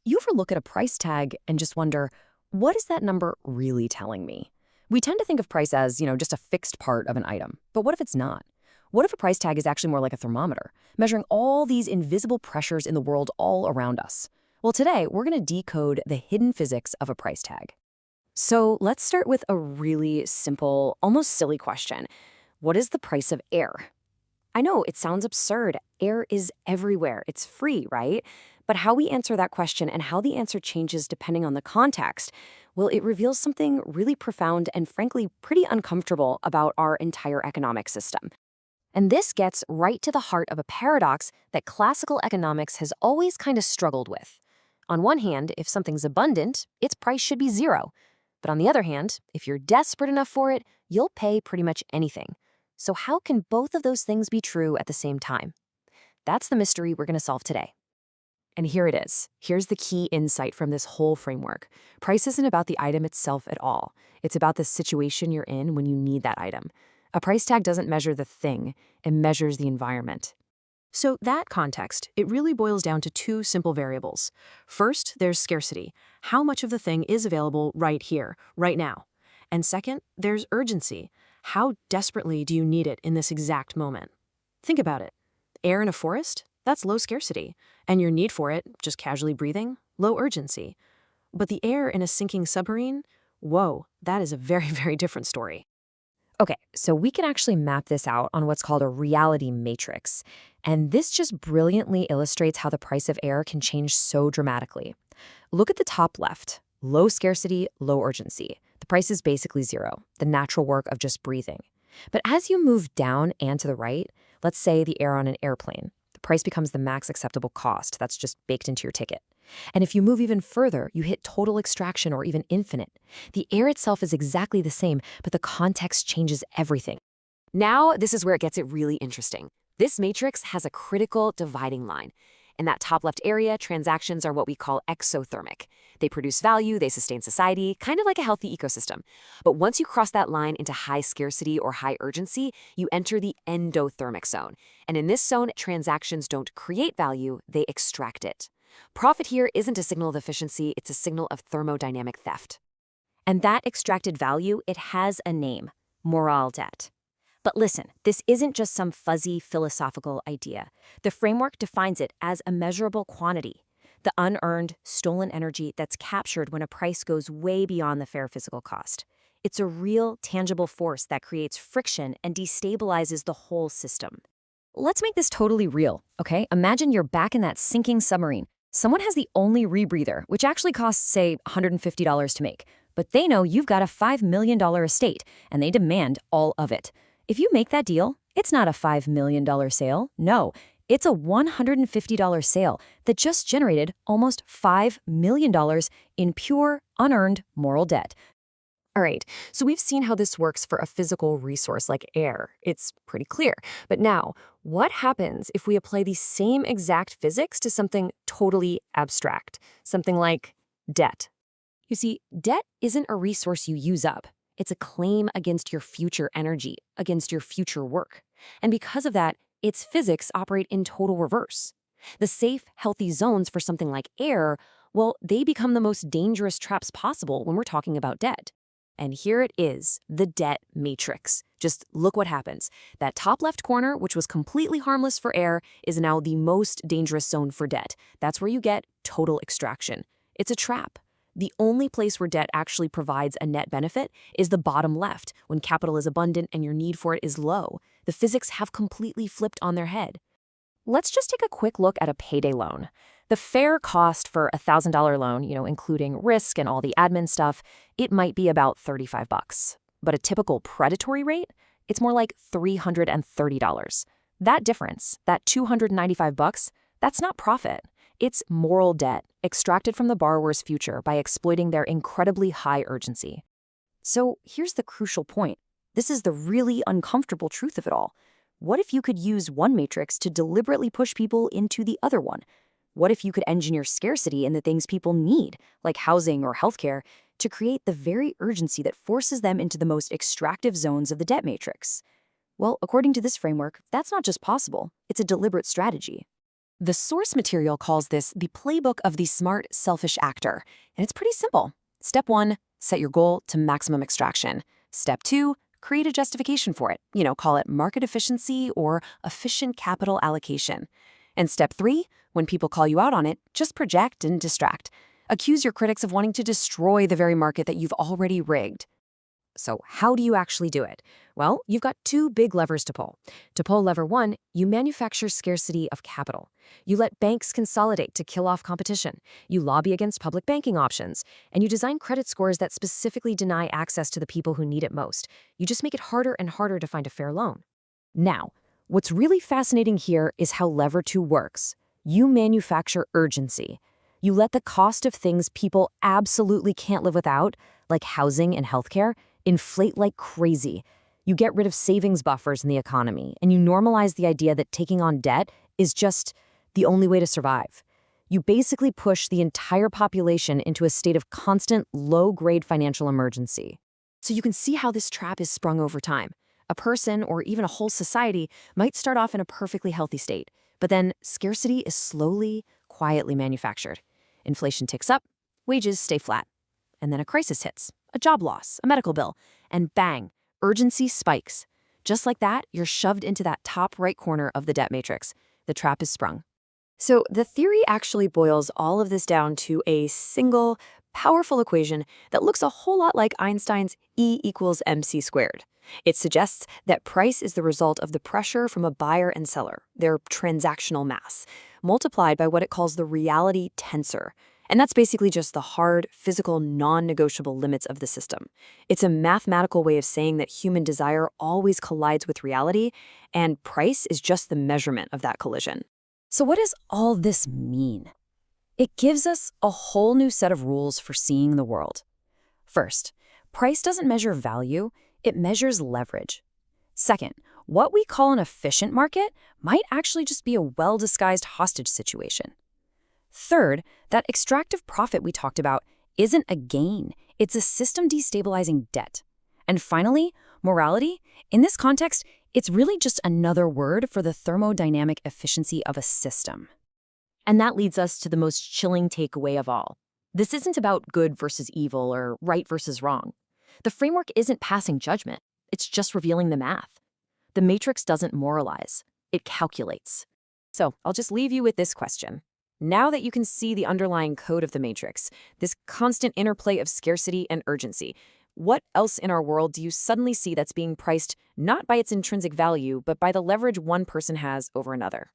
You ever look at a price tag and just wonder, what is that number really telling me? We tend to think of price as, just a fixed part of an item. But what if it's not? What if a price tag is actually more like a thermometer, measuring all these invisible pressures in the world all around us? Well, today, we're going to decode the hidden physics of a price tag. So let's start with a really simple, almost silly question. What is the price of air? I know, it sounds absurd. Air is everywhere. It's free, right? But how we answer that question and how the answer changes depending on the context, well, it reveals something really profound and frankly pretty uncomfortable about our entire economic system. And this gets right to the heart of a paradox that classical economics has always kind of struggled with. On one hand, if something's abundant, its price should be zero. But on the other hand, if you're desperate enough for it, you'll pay pretty much anything. So how can both of those things be true at the same time? That's the mystery we're going to solve today. And here it is. Here's the key insight from this whole framework. Price isn't about the item itself at all. It's about the situation you're in when you need that item. A price tag doesn't measure the thing, it measures the environment. So that context, it really boils down to two simple variables. First, there's scarcity. How much of the thing is available right here, right now? And second, there's urgency. How desperately do you need it in this exact moment? Think about it. Air in a forest? That's low scarcity. And your need for it, just casually breathing, low urgency. But the air in a sinking submarine? Whoa, that is a very, very different story. Okay, so we can actually map this out on what's called a reality matrix. And this just brilliantly illustrates how the price of air can change so dramatically. Look at the top left. Low scarcity, low urgency. The price is basically zero, the natural work of just breathing. But as you move down and to the right, let's say the air on an airplane, the price becomes the max acceptable cost that's just baked into your ticket. And if you move even further, you hit total extraction or even infinite. The air itself is exactly the same, but the context changes everything. Now, this is where it gets really interesting. This matrix has a critical dividing line. In that top left area, transactions are what we call exothermic. They produce value, they sustain society, kind of like a healthy ecosystem. But once you cross that line into high scarcity or high urgency, you enter the endothermic zone. And in this zone, transactions don't create value, they extract it. Profit here isn't a signal of efficiency, it's a signal of thermodynamic theft. And that extracted value, it has a name: moral debt. But listen, this isn't just some fuzzy philosophical idea. The framework defines it as a measurable quantity, the unearned, stolen energy that's captured when a price goes way beyond the fair physical cost. It's a real, tangible force that creates friction and destabilizes the whole system. Let's make this totally real, okay? Imagine you're back in that sinking submarine. Someone has the only rebreather, which actually costs, say, $150 to make. But they know you've got a $5 million estate, and they demand all of it. If you make that deal, it's not a $5 million sale. No, it's a $150 sale that just generated almost $5 million in pure, unearned moral debt. All right, so we've seen how this works for a physical resource like air. It's pretty clear. But now, what happens if we apply the same exact physics to something totally abstract, something like debt? You see, debt isn't a resource you use up. It's a claim against your future energy, against your future work. And because of that, its physics operate in total reverse. The safe, healthy zones for something like air, well, they become the most dangerous traps possible when we're talking about debt. And here it is, the debt matrix. Just look what happens. That top left corner, which was completely harmless for air, is now the most dangerous zone for debt. That's where you get total extraction. It's a trap. The only place where debt actually provides a net benefit is the bottom left, when capital is abundant and your need for it is low. The physics have completely flipped on their head. Let's just take a quick look at a payday loan. The fair cost for a $1,000 loan, including risk and all the admin stuff, it might be about $35. But a typical predatory rate, it's more like $330. That difference, that $295, that's not profit. It's moral debt, extracted from the borrower's future by exploiting their incredibly high urgency. So here's the crucial point. This is the really uncomfortable truth of it all. What if you could use one matrix to deliberately push people into the other one? What if you could engineer scarcity in the things people need, like housing or healthcare, to create the very urgency that forces them into the most extractive zones of the debt matrix? Well, according to this framework, that's not just possible, it's a deliberate strategy. The source material calls this the playbook of the smart, selfish actor. And it's pretty simple. Step 1, set your goal to maximum extraction. Step 2, create a justification for it. Call it market efficiency or efficient capital allocation. And step 3, when people call you out on it, just project and distract. Accuse your critics of wanting to destroy the very market that you've already rigged. So how do you actually do it? Well, you've got 2 big levers to pull. To pull lever 1, you manufacture scarcity of capital. You let banks consolidate to kill off competition. You lobby against public banking options. And you design credit scores that specifically deny access to the people who need it most. You just make it harder and harder to find a fair loan. Now, what's really fascinating here is how lever 2 works. You manufacture urgency. You let the cost of things people absolutely can't live without, like housing and healthcare, inflate like crazy. You get rid of savings buffers in the economy, and you normalize the idea that taking on debt is just the only way to survive. You basically push the entire population into a state of constant, low-grade financial emergency. So you can see how this trap is sprung over time. A person, or even a whole society, might start off in a perfectly healthy state, but then scarcity is slowly, quietly manufactured. Inflation ticks up, wages stay flat. And then a crisis hits, a job loss, a medical bill, and bang, urgency spikes. Just like that, you're shoved into that top right corner of the debt matrix. The trap is sprung. So the theory actually boils all of this down to a single, powerful equation that looks a whole lot like Einstein's E equals mc squared. It suggests that price is the result of the pressure from a buyer and seller, their transactional mass, multiplied by what it calls the reality tensor. And that's basically just the hard, physical, non-negotiable limits of the system. It's a mathematical way of saying that human desire always collides with reality, and price is just the measurement of that collision. So what does all this mean? It gives us a whole new set of rules for seeing the world. First, price doesn't measure value, it measures leverage. Second, what we call an efficient market might actually just be a well-disguised hostage situation. Third, that extractive profit we talked about isn't a gain, it's a system destabilizing debt. And finally, morality, in this context, it's really just another word for the thermodynamic efficiency of a system. And that leads us to the most chilling takeaway of all. This isn't about good versus evil or right versus wrong. The framework isn't passing judgment, it's just revealing the math. The matrix doesn't moralize, it calculates. So I'll just leave you with this question. Now that you can see the underlying code of the matrix, this constant interplay of scarcity and urgency, what else in our world do you suddenly see that's being priced not by its intrinsic value, but by the leverage one person has over another?